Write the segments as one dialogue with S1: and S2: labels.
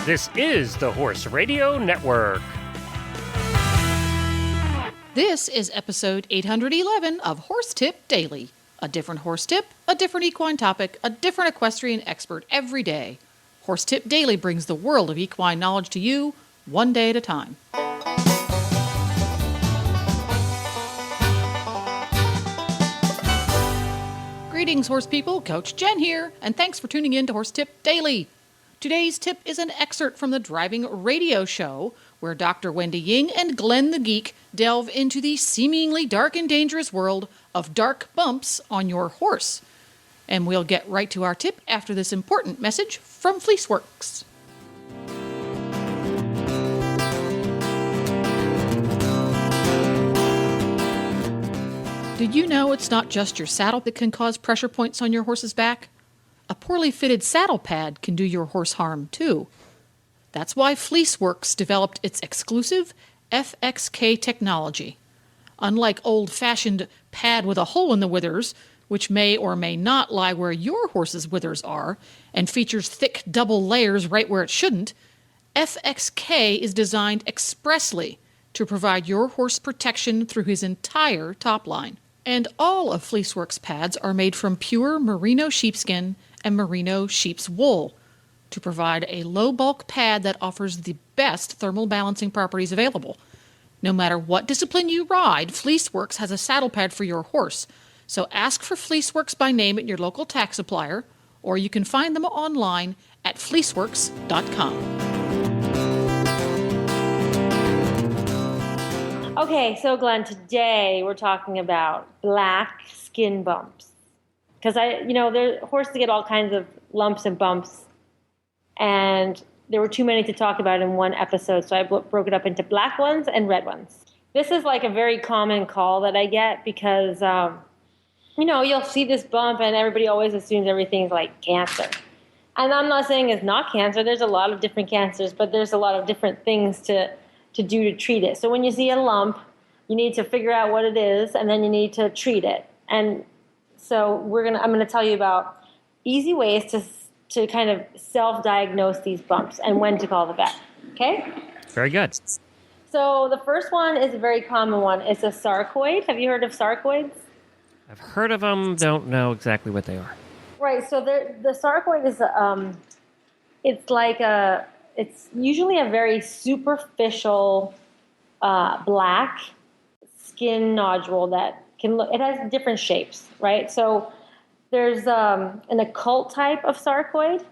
S1: This is the Horse Radio Network.
S2: This is episode 811 of Horse Tip Daily. A different horse tip, a different equine topic, a different equestrian expert every day. Horse Tip Daily brings the world of equine knowledge to you, one day at a time. Greetings, horse people. Coach Jen here, and thanks for tuning in to Horse Tip Daily. Today's tip is an excerpt from the driving radio show, where Dr. Wendy Ying and Glenn the Geek delve into the seemingly dark and dangerous world of dark bumps on your horse. And we'll get right to our tip after this important message from Fleeceworks. Did you know it's not just your saddle that can cause pressure points on your horse's back? A poorly fitted saddle pad can do your horse harm, too. That's why Fleeceworks developed its exclusive FXK technology. Unlike old-fashioned pad with a hole in the withers, which may or may not lie where your horse's withers are, and features thick double layers right where it shouldn't, FXK is designed expressly to provide your horse protection through his entire top line. And all of Fleeceworks pads are made from pure merino sheepskin and merino sheep's wool to provide a low-bulk pad that offers the best thermal balancing properties available. No matter what discipline you ride, Fleeceworks has a saddle pad for your horse. So ask for Fleeceworks by name at your local tack supplier, or you can find them online at fleeceworks.com.
S3: Okay, so Glenn, today we're talking about black skin bumps. Because horses get all kinds of lumps and bumps, and there were too many to talk about in one episode, so I broke it up into black ones and red ones. This is like a very common call that I get because, you'll see this bump and everybody always assumes everything's like cancer. And I'm not saying it's not cancer. There's a lot of different cancers, but there's a lot of different things to do to treat it. So when you see a lump, you need to figure out what it is, and then you need to treat it. And so I'm gonna tell you about easy ways to kind of self-diagnose these bumps and when to call the vet. Okay?
S1: Very good.
S3: So the first one is a very common one. It's a sarcoid. Have you heard of sarcoids?
S1: I've heard of them, don't know exactly what they are.
S3: Right. So the sarcoid is it's usually a very superficial black skin nodule that it has different shapes, right? So there's an occult type of sarcoid,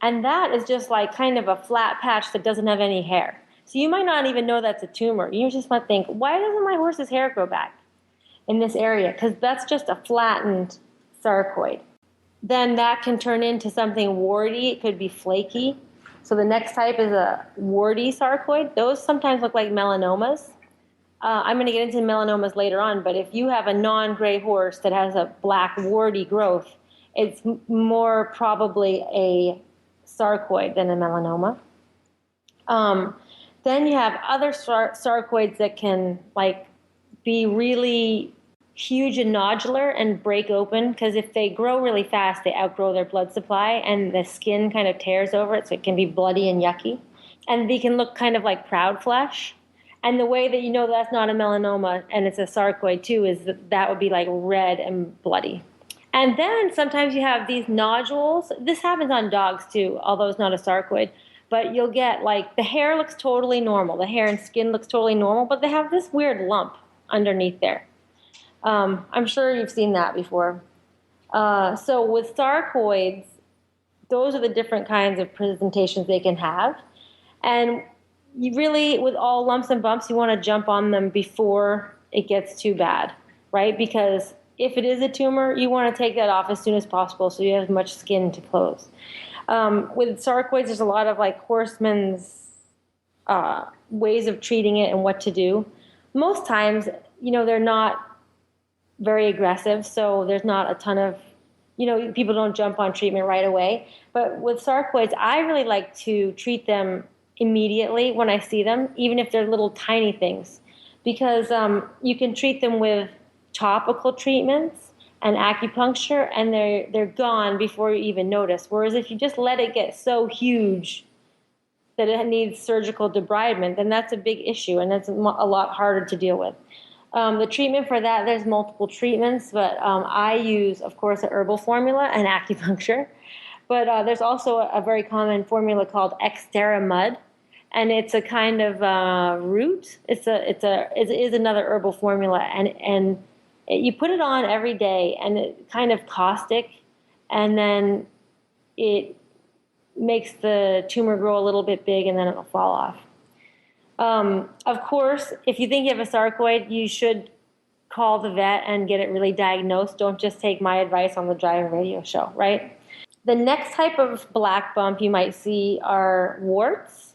S3: and that is just like kind of a flat patch that doesn't have any hair. So you might not even know that's a tumor. You just might think, why doesn't my horse's hair grow back in this area? Because that's just a flattened sarcoid. Then that can turn into something warty. It could be flaky. So the next type is a warty sarcoid. Those sometimes look like melanomas. I'm going to get into melanomas later on, but if you have a non-gray horse that has a black warty growth, it's more probably a sarcoid than a melanoma. Then you have other sarcoids that can be really huge and nodular and break open, because if they grow really fast, they outgrow their blood supply and the skin kind of tears over it, so it can be bloody and yucky. And they can look kind of like proud flesh. And the way that you know that's not a melanoma and it's a sarcoid too is that would be like red and bloody. And then sometimes you have these nodules. This happens on dogs too, although it's not a sarcoid. But you'll get the hair looks totally normal. The hair and skin looks totally normal, but they have this weird lump underneath there. I'm sure you've seen that before. So with sarcoids, those are the different kinds of presentations they can have. And you really, with all lumps and bumps, you want to jump on them before it gets too bad, right? Because if it is a tumor, you want to take that off as soon as possible so you have as much skin to close. With sarcoids, there's a lot of horsemen's ways of treating it and what to do. Most times, they're not very aggressive, so there's not a ton of, people don't jump on treatment right away. But with sarcoids, I really like to treat them immediately when I see them, even if they're little tiny things, because you can treat them with topical treatments and acupuncture, and they're gone before you even notice. Whereas if you just let it get so huge, that it needs surgical debridement, then that's a big issue, and that's a lot harder to deal with. The treatment for that, there's multiple treatments, but I use, of course, a herbal formula and acupuncture. But there's also a very common formula called Xterra mud, and it's a kind of root. It is another herbal formula, and you put it on every day, and it's kind of caustic, and then it makes the tumor grow a little bit big, and then it'll fall off. Of course, if you think you have a sarcoid, you should call the vet and get it really diagnosed. Don't just take my advice on the driving radio show, right? The next type of black bump you might see are warts.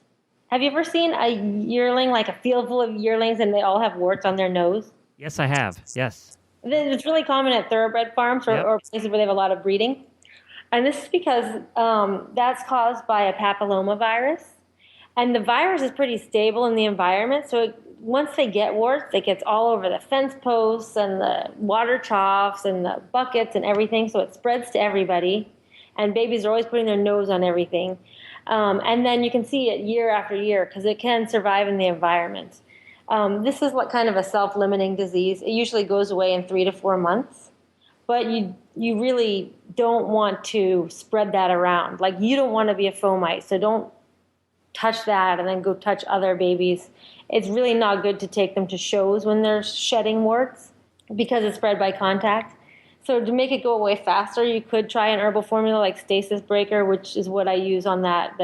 S3: Have you ever seen a yearling, like a field full of yearlings, and they all have warts on their nose?
S1: Yes, I have. Yes.
S3: It's really common at thoroughbred farms or places where they have a lot of breeding. And this is because that's caused by a papillomavirus. And the virus is pretty stable in the environment. So once they get warts, it gets all over the fence posts and the water troughs and the buckets and everything. So it spreads to everybody. And babies are always putting their nose on everything. And then you can see it year after year because it can survive in the environment. This is kind of a self-limiting disease. It usually goes away in 3 to 4 months. But you really don't want to spread that around. Like, you don't want to be a fomite, so don't touch that and then go touch other babies. It's really not good to take them to shows when they're shedding warts because it's spread by contact. So to make it go away faster, you could try an herbal formula like stasis breaker, which is what I use on that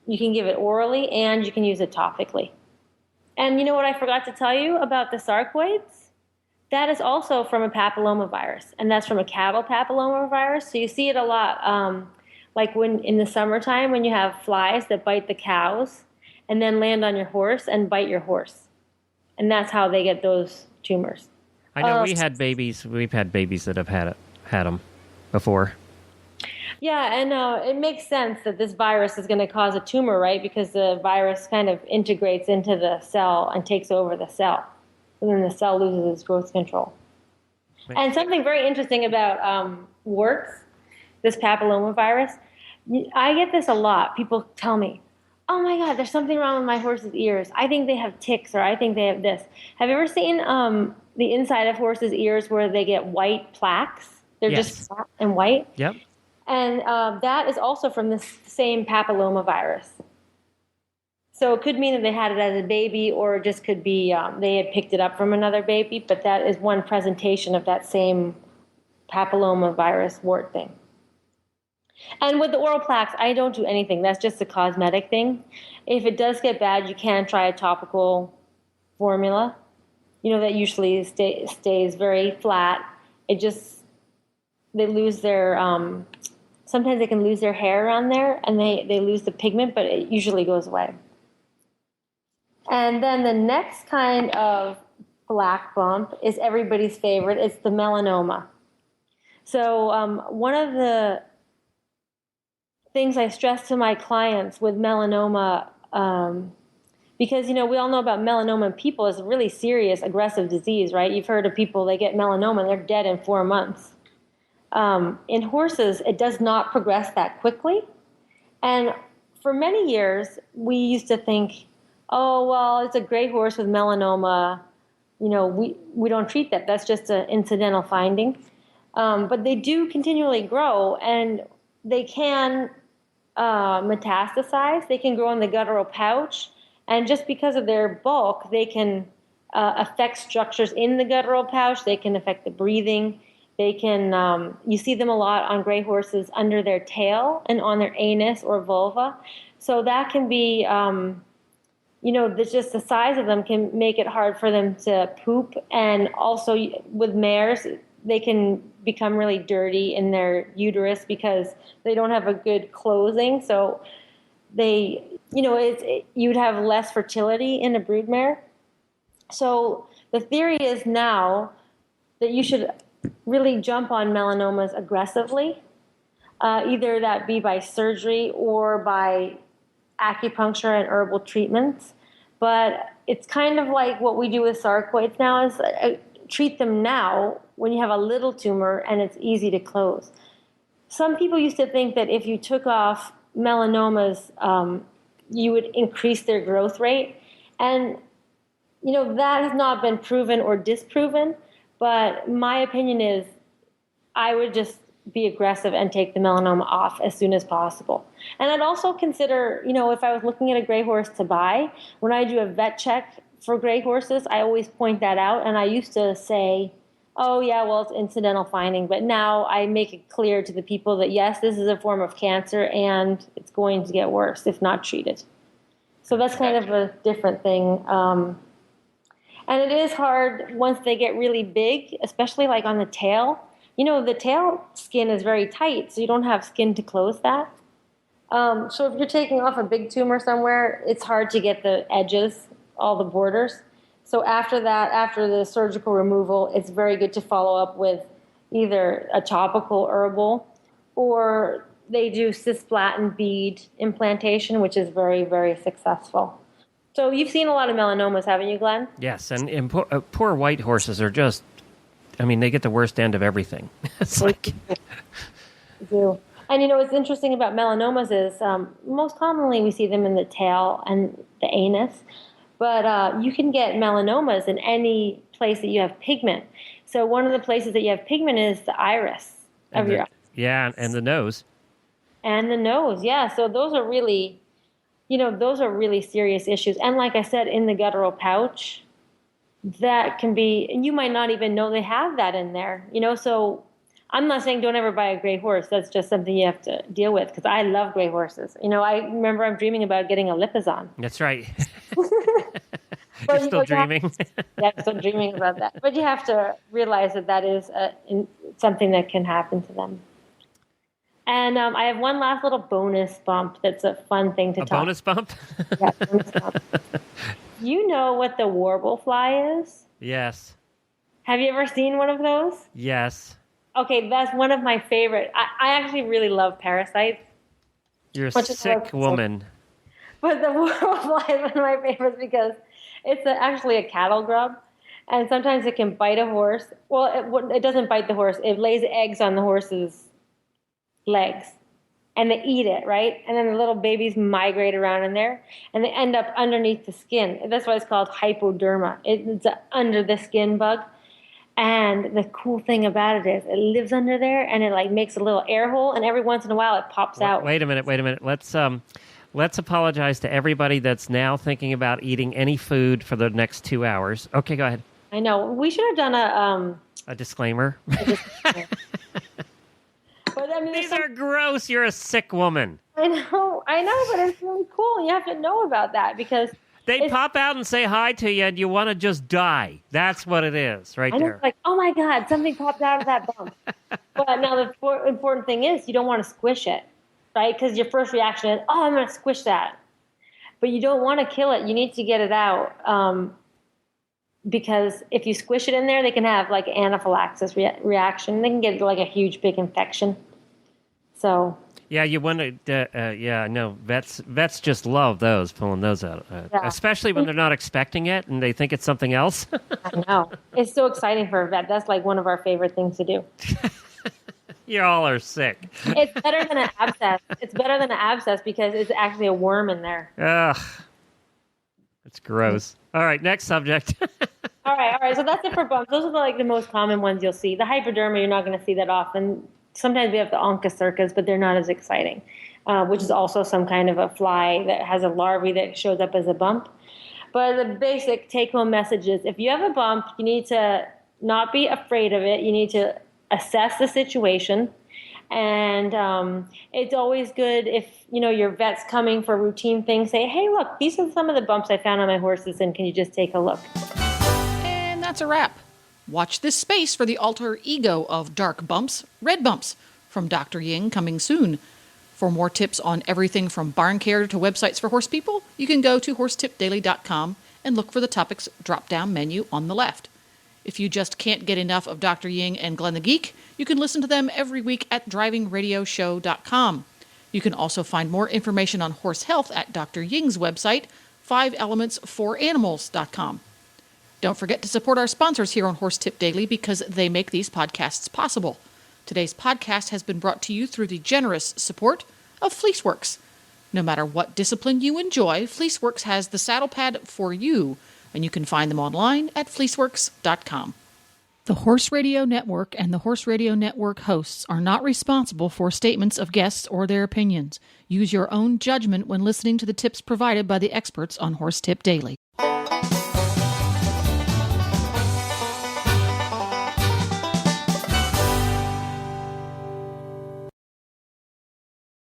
S3: you can give it orally and you can use it topically. And you know what I forgot to tell you about the sarcoids? That is also from a papillomavirus, and that's from a cattle papillomavirus. So you see it a lot, like when in the summertime when you have flies that bite the cows and then land on your horse and bite your horse. And that's how they get those tumors.
S1: I know we've had babies that have had them before.
S3: Yeah, and it makes sense that this virus is going to cause a tumor, right? Because the virus kind of integrates into the cell and takes over the cell. And then the cell loses its growth control.
S1: Wait.
S3: And something very interesting about warts, this papillomavirus, I get this a lot. People tell me, oh my God, there's something wrong with my horse's ears. I think they have ticks, or I think they have this. Have you ever seen the inside of horses' ears where they get white plaques? They're just flat and white.
S1: Yep.
S3: And that is also from this same papillomavirus. So it could mean that they had it as a baby, or it just could be they had picked it up from another baby, but that is one presentation of that same papillomavirus wart thing. And with the oral plaques, I don't do anything. That's just a cosmetic thing. If it does get bad, you can try a topical formula. You know, that usually stays very flat. They lose their, sometimes they can lose their hair around there, and they lose the pigment, but it usually goes away. And then the next kind of black bump is everybody's favorite. It's the melanoma. So one of the things I stress to my clients with melanoma, because, you know, we all know about melanoma in people is a really serious, aggressive disease, right? You've heard of people, they get melanoma and they're dead in 4 months. In horses, it does not progress that quickly. And for many years, we used to think, oh, well, it's a great horse with melanoma. You know, we don't treat that. That's just an incidental finding. But they do continually grow, and they can metastasize. They can grow in the guttural pouch. And just because of their bulk, they can affect structures in the guttural pouch. They can affect the breathing. They can, you see them a lot on gray horses under their tail and on their anus or vulva. So that can be, you know, just the size of them can make it hard for them to poop. And also with mares, they can become really dirty in their uterus because they don't have a good closing. So they, you know, you'd have less fertility in a broodmare. So the theory is now that you should really jump on melanomas aggressively, either that be by surgery or by acupuncture and herbal treatments. But it's kind of like what we do with sarcoids now is treat them now when you have a little tumor and it's easy to close. Some people used to think that if you took off melanomas you would increase their growth rate. And, that has not been proven or disproven, but my opinion is I would just be aggressive and take the melanoma off as soon as possible. And I'd also consider, if I was looking at a gray horse to buy, when I do a vet check for gray horses, I always point that out. And I used to say, oh, yeah, well, it's incidental finding. But now I make it clear to the people that, yes, this is a form of cancer and it's going to get worse if not treated. So that's kind of a different thing. And it is hard once they get really big, especially like on the tail. The tail skin is very tight, so you don't have skin to close that. So if you're taking off a big tumor somewhere, it's hard to get the edges, all the borders. So after that, after the surgical removal, it's very good to follow up with either a topical herbal or they do cisplatin bead implantation, which is very, very successful. So you've seen a lot of melanomas, haven't you, Glenn?
S1: Yes, and poor white horses are just, they get the worst end of everything. It's like...
S3: They do. And, what's interesting about melanomas is most commonly we see them in the tail and the anus. But you can get melanomas in any place that you have pigment. So one of the places that you have pigment is the iris of your eye.
S1: Yeah, and the nose.
S3: And the nose, yeah. So those are really, those are really serious issues. And like I said, in the guttural pouch, that can be, and you might not even know they have that in there. So I'm not saying don't ever buy a gray horse. That's just something you have to deal with because I love gray horses. I remember I'm dreaming about getting a Lipizan.
S1: That's right. You're still dreaming?
S3: Yeah, I'm still dreaming about that. But you have to realize that is something that can happen to them. And I have one last little bonus bump that's a fun thing to talk about.
S1: A bonus bump?
S3: Yeah, bonus bump. You know what the warble fly is?
S1: Yes.
S3: Have you ever seen one of those?
S1: Yes.
S3: Okay, that's one of my favorite. I actually really love parasites.
S1: You're a sick woman.
S3: But the warble fly is one of my favorites because it's actually a cattle grub. And sometimes it can bite a horse. Well, it doesn't bite the horse. It lays eggs on the horse's legs. And they eat it, right? And then the little babies migrate around in there. And they end up underneath the skin. That's why it's called hypoderma. It's an under the skin bug. And the cool thing about it is it lives under there and it makes a little air hole. And every once in a while it pops out.
S1: Wait a minute. Let's apologize to everybody that's now thinking about eating any food for the next 2 hours. Okay, go ahead.
S3: I know. We should have done
S1: a disclaimer.
S3: But,
S1: these are gross. You're a sick woman.
S3: I know, but it's really cool. You have to know about that because
S1: they pop out and say hi to you and you want to just die. That's what it is right there.
S3: It's like, oh my God, something popped out of that bump. But now the important thing is you don't want to squish it, right? Because your first reaction is, oh, I'm going to squish that. But you don't want to kill it. You need to get it out. Because if you squish it in there, they can have anaphylaxis reaction. They can get a huge, big infection. So
S1: yeah, you want to. No, vets just love pulling those out, especially when they're not expecting it and they think it's something else.
S3: I know, it's so exciting for a vet. That's one of our favorite things to do.
S1: You all are sick.
S3: It's better than an abscess. It's better than an abscess because it's actually a worm in there.
S1: Ugh, it's gross. All right, next subject.
S3: All right. So that's it for bumps. Those are the most common ones you'll see. The hypoderma, you're not going to see that often. Sometimes we have the onchocercas, but they're not as exciting, which is also some kind of a fly that has a larvae that shows up as a bump. But the basic take-home message is if you have a bump, you need to not be afraid of it. You need to assess the situation. And it's always good if, your vet's coming for routine things, say, hey, look, these are some of the bumps I found on my horses, and can you just take a look?
S2: And that's a wrap. Watch this space for the alter ego of dark bumps, red bumps, from Dr. Ying coming soon. For more tips on everything from barn care to websites for horse people, you can go to horsetipdaily.com and look for the topics drop-down menu on the left. If you just can't get enough of Dr. Ying and Glenn the Geek, you can listen to them every week at drivingradioshow.com. You can also find more information on horse health at Dr. Ying's website, 5elementsforanimals.com. Don't forget to support our sponsors here on Horse Tip Daily because they make these podcasts possible. Today's podcast has been brought to you through the generous support of Fleeceworks. No matter what discipline you enjoy, Fleeceworks has the saddle pad for you, and you can find them online at fleeceworks.com. The Horse Radio Network and the Horse Radio Network hosts are not responsible for statements of guests or their opinions. Use your own judgment when listening to the tips provided by the experts on Horse Tip Daily.